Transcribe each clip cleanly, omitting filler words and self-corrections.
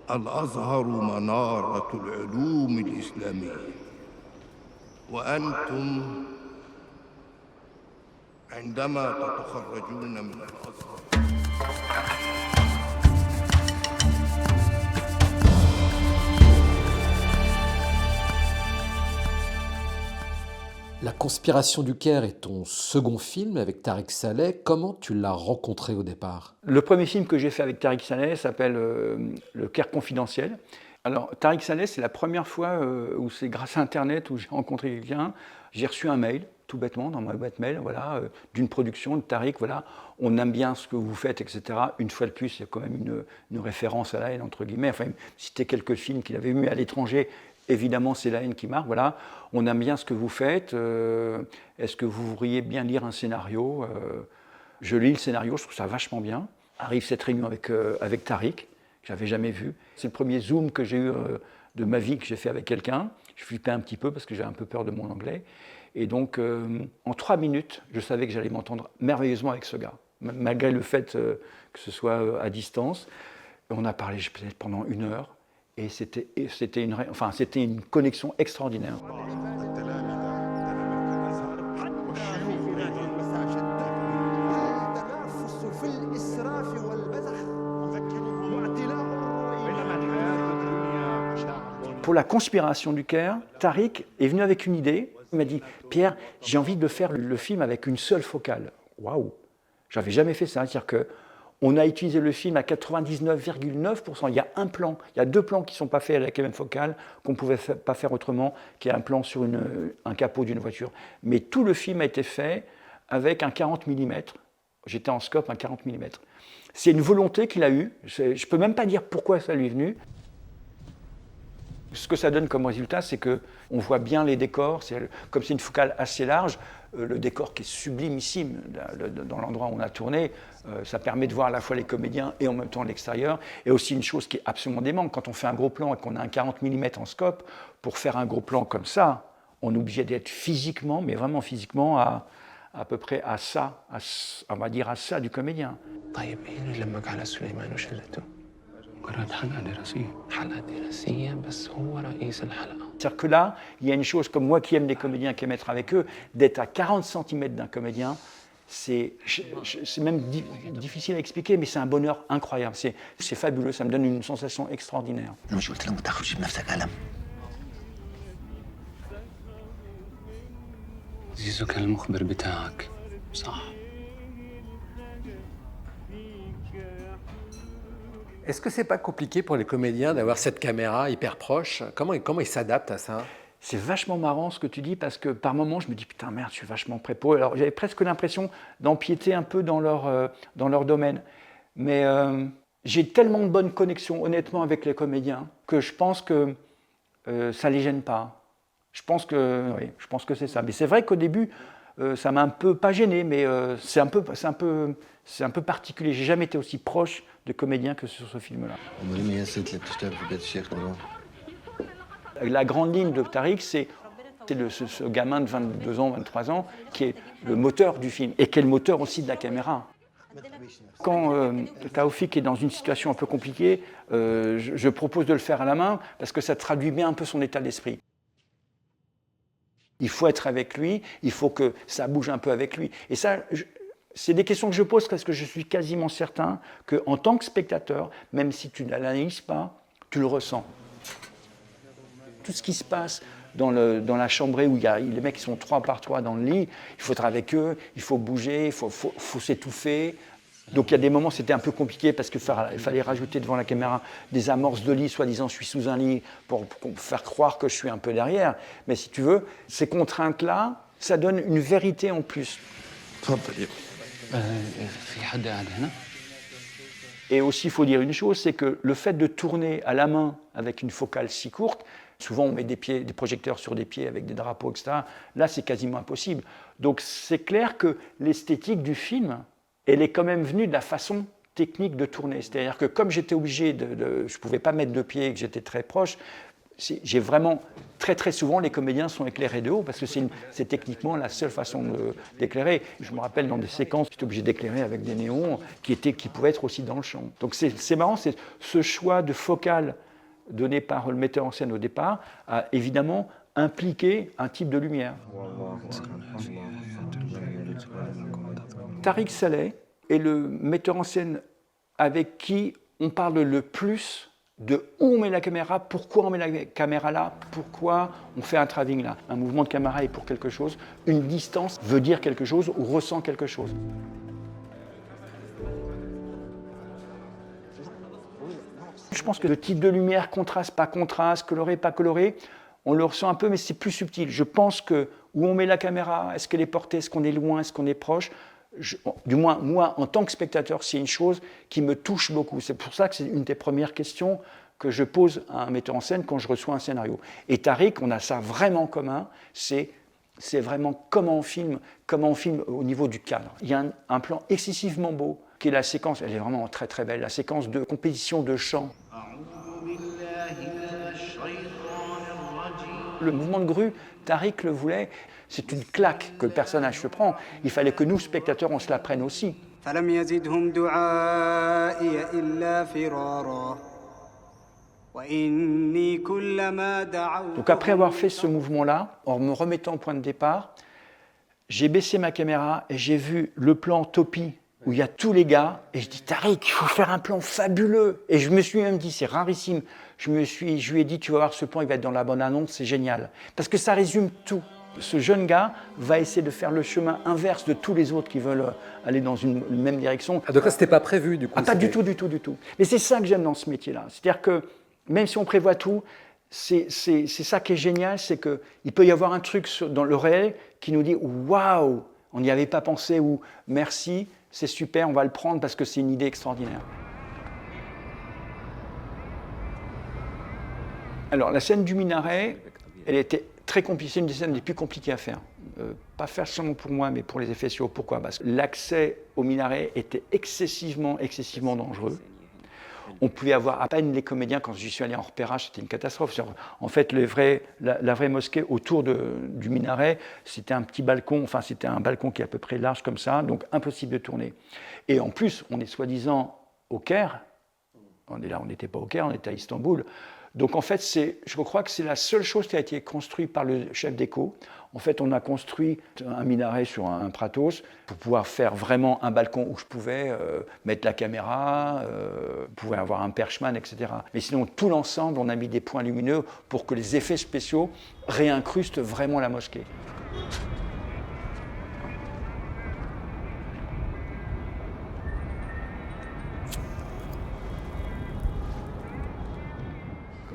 الأزهر منارة العلوم الإسلامية، وأنتم عندما تتخرجون من الأزهر. La Conspiration du Caire est ton second film avec Tariq Saleh. Comment tu l'as rencontré au départ? Le premier film que j'ai fait avec Tariq Saleh s'appelle Le Caire confidentiel. Alors, Tariq Saleh, c'est la première fois où c'est grâce à Internet où j'ai rencontré quelqu'un. J'ai reçu un mail, tout bêtement, dans ma boîte mail, voilà, d'une production de Tariq, voilà, on aime bien ce que vous faites, etc. Une fois de plus, il y a quand même une référence à la haine, entre guillemets. Enfin, il citait quelques films qu'il avait vus à l'étranger. Évidemment, c'est la haine qui marque. Voilà, on aime bien ce que vous faites. Est-ce que vous voudriez bien lire un scénario? Je lis le scénario, je trouve ça vachement bien. Arrive cette réunion avec Tariq, que j'avais jamais vu. C'est le premier Zoom que j'ai eu de ma vie que j'ai fait avec quelqu'un. Je flippais un petit peu parce que j'avais un peu peur de mon anglais. Et donc, en 3 minutes, je savais que j'allais m'entendre merveilleusement avec ce gars, malgré le fait que ce soit à distance. On a parlé peut-être pendant 1 heure. Et c'était une connexion extraordinaire. Pour la Conspiration du Caire, Tariq est venu avec une idée. Il m'a dit « Pierre, j'ai envie de faire le film avec une seule focale. » Waouh! J'avais jamais fait ça. C'est-à-dire que on a utilisé le film à 99,9%. Il y a un plan, il y a 2 plans qui ne sont pas faits avec la même focale, qu'on ne pouvait pas faire autrement, qui est un plan sur un capot d'une voiture. Mais tout le film a été fait avec un 40 mm. J'étais en scope, un 40 mm. C'est une volonté qu'il a eue. Je ne peux même pas dire pourquoi ça lui est venu. Ce que ça donne comme résultat, c'est qu'on voit bien les décors. Comme c'est une focale assez large, le décor qui est sublimissime dans l'endroit où on a tourné, ça permet de voir à la fois les comédiens et en même temps l'extérieur. Et aussi une chose qui est absolument démente, quand on fait un gros plan et qu'on a un 40 mm en scope, pour faire un gros plan comme ça, on est obligé d'être physiquement, mais vraiment physiquement, à peu près à ça, on va dire à ça du comédien. C'est-à-dire que là, il y a une chose, comme moi qui aime les comédiens, qui aime être avec eux, d'être à 40 cm d'un comédien, c'est même difficile à expliquer, mais c'est un bonheur incroyable. C'est fabuleux, ça me donne une sensation extraordinaire. زيزو كان المخبر بتاعك صح. Est-ce que c'est pas compliqué pour les comédiens d'avoir cette caméra hyper proche? Comment ils s'adaptent à ça? C'est vachement marrant ce que tu dis, parce que par moments, je me dis, putain, merde, je suis vachement prêt pour eux. Alors, j'avais presque l'impression d'empiéter un peu dans leur domaine. Mais j'ai tellement de bonnes connexions, honnêtement, avec les comédiens, que je pense que ça ne les gêne pas. Je pense que c'est ça. Mais c'est vrai qu'au début, ça m'a un peu, pas gêné, mais c'est un peu particulier. J'ai jamais été aussi proche de comédiens que sur ce film-là. La grande ligne de Tariq, c'est ce gamin de 22 ans, 23 ans, qui est le moteur du film, et qui est le moteur aussi de la caméra. Quand Taoufik est dans une situation un peu compliquée, je propose de le faire à la main, parce que ça traduit bien un peu son état d'esprit. Il faut être avec lui, il faut que ça bouge un peu avec lui. Et ça, c'est des questions que je pose parce que je suis quasiment certain qu'en tant que spectateur, même si tu ne l'analyses pas, tu le ressens. Tout ce qui se passe dans la chambrée où les mecs qui sont 3 par 3 dans le lit, il faut être avec eux, il faut bouger, il faut s'étouffer. Donc il y a des moments, c'était un peu compliqué parce qu'il fallait rajouter devant la caméra des amorces de lit, soi-disant je suis sous un lit, pour faire croire que je suis un peu derrière. Mais si tu veux, ces contraintes-là, ça donne une vérité en plus. Et aussi, il faut dire une chose, c'est que le fait de tourner à la main avec une focale si courte, souvent on met des projecteurs sur des pieds avec des drapeaux, etc. Là, c'est quasiment impossible. Donc c'est clair que l'esthétique du film, elle est quand même venue de la façon technique de tourner. C'est-à-dire que comme j'étais obligé je ne pouvais pas mettre de pied et que j'étais très proche, j'ai vraiment, très très souvent, les comédiens sont éclairés de haut, parce que c'est techniquement la seule façon d'éclairer. Je me rappelle dans des séquences, j'étais obligé d'éclairer avec des néons qui pouvaient être aussi dans le champ. Donc c'est marrant, c'est ce choix de focale donné par le metteur en scène au départ a évidemment impliqué un type de lumière. Tariq Saleh est le metteur en scène avec qui on parle le plus de où on met la caméra, pourquoi on met la caméra là, pourquoi on fait un travelling là. Un mouvement de caméra est pour quelque chose, une distance veut dire quelque chose ou ressent quelque chose. Je pense que le type de lumière, contraste, pas contraste, coloré, pas coloré, on le ressent un peu, mais c'est plus subtil. Je pense que où on met la caméra, est-ce qu'elle est portée, est-ce qu'on est loin, est-ce qu'on est proche, du moins, moi, en tant que spectateur, c'est une chose qui me touche beaucoup. C'est pour ça que c'est une des premières questions que je pose à un metteur en scène quand je reçois un scénario. Et Tariq, on a ça vraiment en commun, c'est vraiment comment on filme au niveau du cadre. Il y a un plan excessivement beau, qui est la séquence, elle est vraiment très très belle, la séquence de compétition de chant. Le mouvement de grue, Tariq le voulait, c'est une claque que le personnage se prend. Il fallait que nous, spectateurs, on se la prenne aussi. Donc après avoir fait ce mouvement-là, en me remettant au point de départ, j'ai baissé ma caméra et j'ai vu le plan Topi où il y a tous les gars, et je dis Tariq, il faut faire un plan fabuleux. Et je me suis même dit, c'est rarissime. Je lui ai dit, tu vas voir ce plan, il va être dans la bonne annonce, c'est génial. Parce que ça résume tout. Ce jeune gars va essayer de faire le chemin inverse de tous les autres qui veulent aller dans une même direction. Ah, donc là, c'était pas prévu du coup. Ah, pas du tout. Mais c'est ça que j'aime dans ce métier-là. C'est-à-dire que même si on prévoit tout, c'est ça qui est génial, c'est qu'il peut y avoir un truc dans le réel qui nous dit « Waouh, on n'y avait pas pensé » ou « Merci, c'est super, on va le prendre parce que c'est une idée extraordinaire ». Alors, la scène du minaret, elle était très compliquée, c'est une des scènes les plus compliquées à faire. Pas faire seulement pour moi, mais pour les effets spéciaux. Pourquoi ? Parce que l'accès au minaret était excessivement dangereux. On pouvait avoir à peine les comédiens, quand j'y suis allé en repérage, c'était une catastrophe. En fait, la vraie mosquée autour du minaret, c'était un petit balcon, enfin c'était un balcon qui est à peu près large comme ça, donc impossible de tourner. Et en plus, on est soi-disant au Caire, on n'était pas au Caire, on était à Istanbul. Donc en fait, je crois que c'est la seule chose qui a été construite par le chef d'éco. En fait, on a construit un minaret sur un pratos pour pouvoir faire vraiment un balcon où je pouvais mettre la caméra, pouvais avoir un perchman, etc. Mais sinon, tout l'ensemble, on a mis des points lumineux pour que les effets spéciaux réincrustent vraiment la mosquée.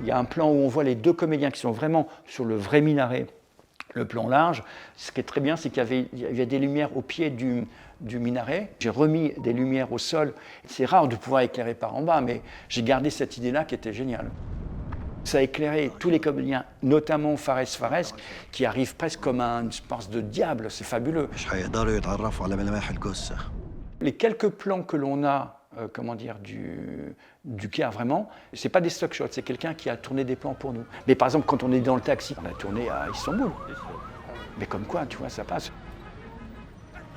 Il y a un plan où on voit les deux comédiens qui sont vraiment sur le vrai minaret, le plan large. Ce qui est très bien, c'est qu'il y avait des lumières au pied du minaret. J'ai remis des lumières au sol. C'est rare de pouvoir éclairer par en bas, mais j'ai gardé cette idée-là qui était géniale. Ça a éclairé tous les comédiens, notamment Fares, qui arrive presque comme une espèce de diable. C'est fabuleux. Les quelques plans que l'on a du Caire vraiment, c'est pas des stock shots, c'est quelqu'un qui a tourné des plans pour nous. Mais par exemple, quand on est dans le taxi, on a tourné à Istanbul. Mais comme quoi, tu vois, ça passe.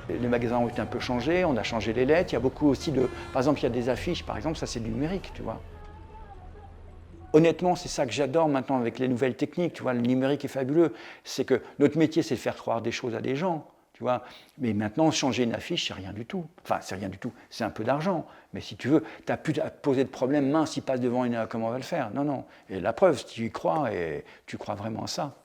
Les magasins ont été un peu changés, on a changé les lettres, il y a beaucoup aussi de... Par exemple, il y a des affiches, par exemple, ça c'est du numérique, tu vois. Honnêtement, c'est ça que j'adore maintenant avec les nouvelles techniques, tu vois, le numérique est fabuleux. C'est que notre métier, c'est de faire croire des choses à des gens. Tu vois, mais maintenant, changer une affiche, c'est rien du tout. Enfin, c'est rien du tout, c'est un peu d'argent. Mais si tu veux, tu n'as plus à te poser de problème, mince, il passe devant comment on va le faire. Non. Et la preuve, si tu y crois, et tu crois vraiment à ça.